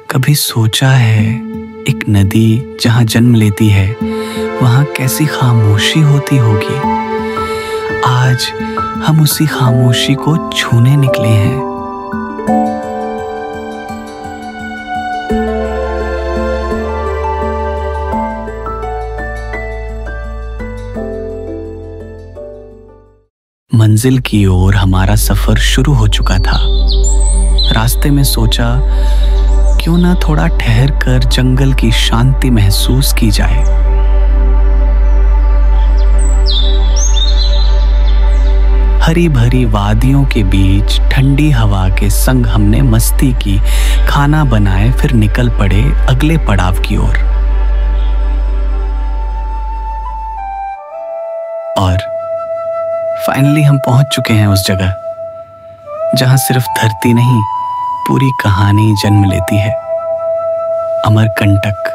कभी सोचा है एक नदी जहाँ जन्म लेती है वहाँ कैसी खामोशी होती होगी। आज हम उसी खामोशी को छूने निकले हैं। मंजिल की ओर हमारा सफर शुरू हो चुका था। रास्ते में सोचा क्यों ना थोड़ा ठहर कर जंगल की शांति महसूस की जाए। हरी भरी वादियों के बीच ठंडी हवा के संग हमने मस्ती की, खाना बनाए, फिर निकल पड़े अगले पड़ाव की ओर। और फाइनली हम पहुंच चुके हैं उस जगह जहां सिर्फ धरती नहीं पूरी कहानी जन्म लेती है, अमरकंटक।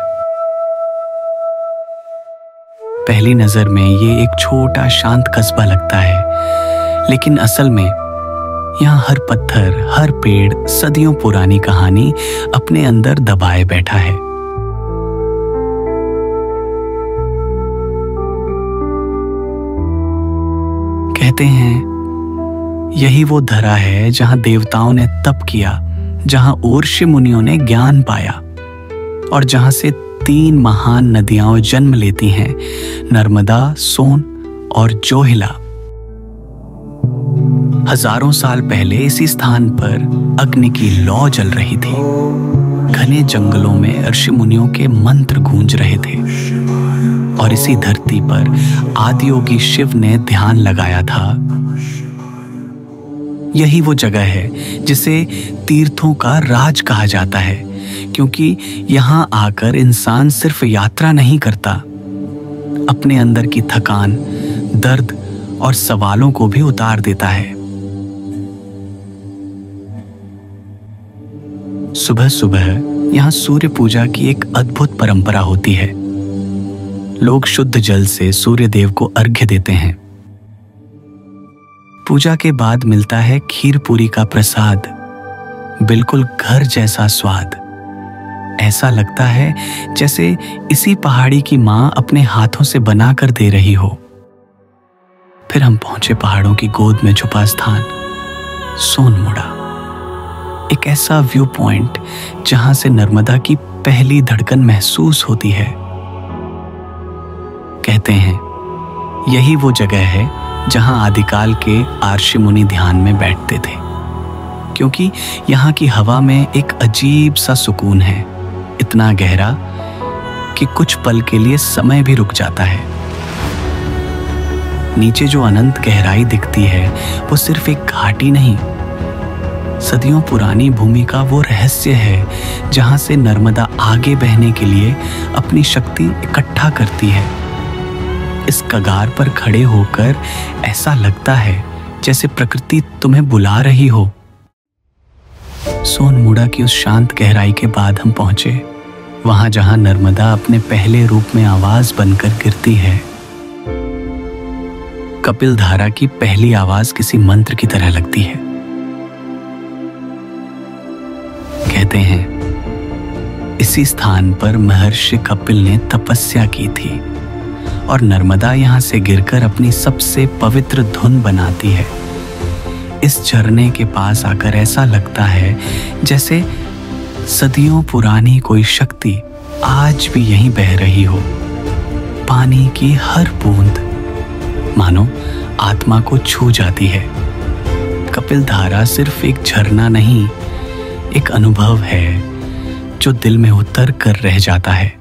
पहली नजर में ये एक छोटा शांत कस्बा लगता है, लेकिन असल में यहाँ हर पत्थर, हर पेड़ सदियों पुरानी कहानी अपने अंदर दबाए बैठा है। कहते हैं यही वो धरा है जहां देवताओं ने तप किया, जहां ऋषि मुनियों ने ज्ञान पाया और जहां से 3 महान नदियां जन्म लेती हैं, नर्मदा, सोन और जोहिला। हजारों साल पहले इसी स्थान पर अग्नि की लौ जल रही थी। घने जंगलों में ऋषि मुनियों के मंत्र गूंज रहे थे और इसी धरती पर आदियोगी शिव ने ध्यान लगाया था। यही वो जगह है जिसे तीर्थों का राज कहा जाता है, क्योंकि यहाँ आकर इंसान सिर्फ यात्रा नहीं करता, अपने अंदर की थकान, दर्द और सवालों को भी उतार देता है। सुबह सुबह यहाँ सूर्य पूजा की एक अद्भुत परंपरा होती है। लोग शुद्ध जल से सूर्य देव को अर्घ्य देते हैं। पूजा के बाद मिलता है खीर पूरी का प्रसाद, बिल्कुल घर जैसा स्वाद। ऐसा लगता है जैसे इसी पहाड़ी की माँ अपने हाथों से बनाकर दे रही हो। फिर हम पहुंचे पहाड़ों की गोद में छुपा स्थान सोनमुड़ा, एक ऐसा व्यू पॉइंट जहां से नर्मदा की पहली धड़कन महसूस होती है। कहते हैं यही वो जगह है जहां आदिकाल के ऋषि मुनि ध्यान में बैठते थे, क्योंकि यहाँ की हवा में एक अजीब सा सुकून है, इतना गहरा कि कुछ पल के लिए समय भी रुक जाता है। नीचे जो अनंत गहराई दिखती है वो सिर्फ एक घाटी नहीं, सदियों पुरानी भूमि का वो रहस्य है जहां से नर्मदा आगे बहने के लिए अपनी शक्ति इकट्ठा करती है। इस कगार पर खड़े होकर ऐसा लगता है जैसे प्रकृति तुम्हें बुला रही हो। सोनमुड़ा की उस शांत गहराई के बाद हम पहुंचे वहां जहां नर्मदा अपने पहले रूप में आवाज बनकर गिरती है। कपिल धारा की पहली आवाज किसी मंत्र की तरह लगती है। कहते हैं इसी स्थान पर महर्षि कपिल ने तपस्या की थी और नर्मदा यहाँ से गिरकर अपनी सबसे पवित्र धुन बनाती है। इस झरने के पास आकर ऐसा लगता है जैसे सदियों पुरानी कोई शक्ति आज भी यहीं बह रही हो। पानी की हर बूंद मानो आत्मा को छू जाती है। कपिल धारा सिर्फ एक झरना नहीं, एक अनुभव है जो दिल में उतर कर रह जाता है।